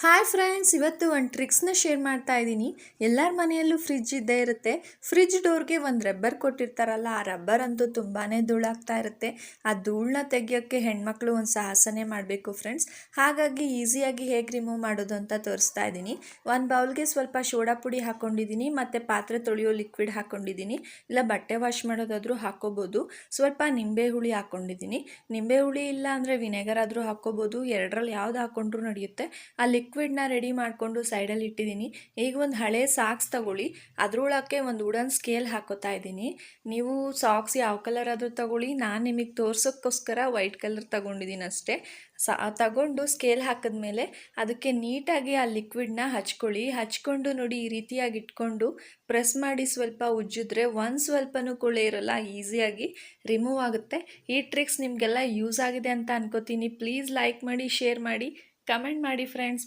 Hi friends, ಇವತ್ತು ಒಂದು ಟ್ರಿಕ್ಸ್ನ share ಮಾಡ್ತಾ ಇದ್ದೀನಿ. ಎಲ್ಲರ ಮನೆಯಲ್ಲೂ ಫ್ರಿಡ್ಜ್ ಇದ್ದೇ ಇರುತ್ತೆ. ಫ್ರಿಡ್ಜ್ ಡೋರ್ಗೆ ಒಂದು ರಬ್ಬರ್ ಕೊಟ್ಟಿರ್ತಾರಲ್ಲ, ಆ ರಬ್ಬರ್ ಅಂತೂ ತುಂಬಾ ಧೂಳಾಗ್ತಾ ಇರುತ್ತೆ. ಆ ಧೂಳನ್ನ ತೆಗಿಯೋಕ್ಕೆ ಹೆಣ್ಮಕ್ಳು ಒಂದು ಸಾಹಸನೇ ಮಾಡಬೇಕು ಫ್ರೆಂಡ್ಸ್. ಹಾಗಾಗಿ ಈಸಿಯಾಗಿ ಹೇಗೆ ರಿಮೂವ್ ಮಾಡೋದು ಅಂತ ತೋರಿಸ್ತಾ ಇದ್ದೀನಿ. ಒಂದು ಬೌಲ್ಗೆ ಸ್ವಲ್ಪ ಸೋಡಾ ಪುಡಿ ಹಾಕ್ಕೊಂಡಿದ್ದೀನಿ, ಮತ್ತು ಪಾತ್ರೆ ತೊಳೆಯೋ ಲಿಕ್ವಿಡ್ ಹಾಕ್ಕೊಂಡಿದ್ದೀನಿ. ಇಲ್ಲ ಬಟ್ಟೆ ವಾಶ್ ಮಾಡೋದಾದರೂ ಹಾಕ್ಕೋಬೋದು. ಸ್ವಲ್ಪ ನಿಂಬೆ ಹುಳಿ ಹಾಕ್ಕೊಂಡಿದ್ದೀನಿ. ನಿಂಬೆ ಹುಳಿ ಇಲ್ಲ ಅಂದರೆ ವಿನೆಗರ್ ಆದರೂ ಹಾಕ್ಕೋಬೋದು. ಎರಡರಲ್ಲಿ ಯಾವ್ದು ಹಾಕ್ಕೊಂಡ್ರೂ ನಡೆಯುತ್ತೆ. ಆ ಲಿಕ್ವಿಡ್ನ ರೆಡಿ ಮಾಡಿಕೊಂಡು ಸೈಡಲ್ಲಿ ಇಟ್ಟಿದ್ದೀನಿ. ಈಗ ಒಂದು ಹಳೆ ಸಾಕ್ಸ್ ತಗೊಳ್ಳಿ, ಅದರೊಳಕ್ಕೆ ಒಂದು ವುಡನ್ ಸ್ಕೇಲ್ ಹಾಕೋತಾ ಇದ್ದೀನಿ. ನೀವು ಸಾಕ್ಸ್ ಯಾವ ಕಲರ್ ಆದರೂ ತಗೊಳ್ಳಿ, ನಾನು ನಿಮಗೆ ತೋರ್ಸೋಕ್ಕೋಸ್ಕರ ವೈಟ್ ಕಲರ್ ತಗೊಂಡಿದ್ದೀನಿ ಅಷ್ಟೇ. ತಗೊಂಡು ಸ್ಕೇಲ್ ಹಾಕಿದ್ಮೇಲೆ ಅದಕ್ಕೆ ನೀಟಾಗಿ ಆ ಲಿಕ್ವಿಡ್ನ ಹಚ್ಕೊಂಡು ನೋಡಿ, ಈ ರೀತಿಯಾಗಿ ಇಟ್ಕೊಂಡು ಪ್ರೆಸ್ ಮಾಡಿ ಸ್ವಲ್ಪ ಉಜ್ಜಿದ್ರೆ ಒಂದು ಸ್ವಲ್ಪನೂ ಕೊಳೆ ಇರಲ್ಲ, ಈಸಿಯಾಗಿ ರಿಮೂವ್ ಆಗುತ್ತೆ. ಈ ಟ್ರಿಕ್ಸ್ ನಿಮಗೆಲ್ಲ ಯೂಸ್ ಆಗಿದೆ ಅಂತ ಅನ್ಕೋತೀನಿ. ಪ್ಲೀಸ್ ಲೈಕ್ ಮಾಡಿ, ಶೇರ್ ಮಾಡಿ, ಕಮೆಂಟ್ ಮಾಡಿ ಫ್ರೆಂಡ್ಸ್.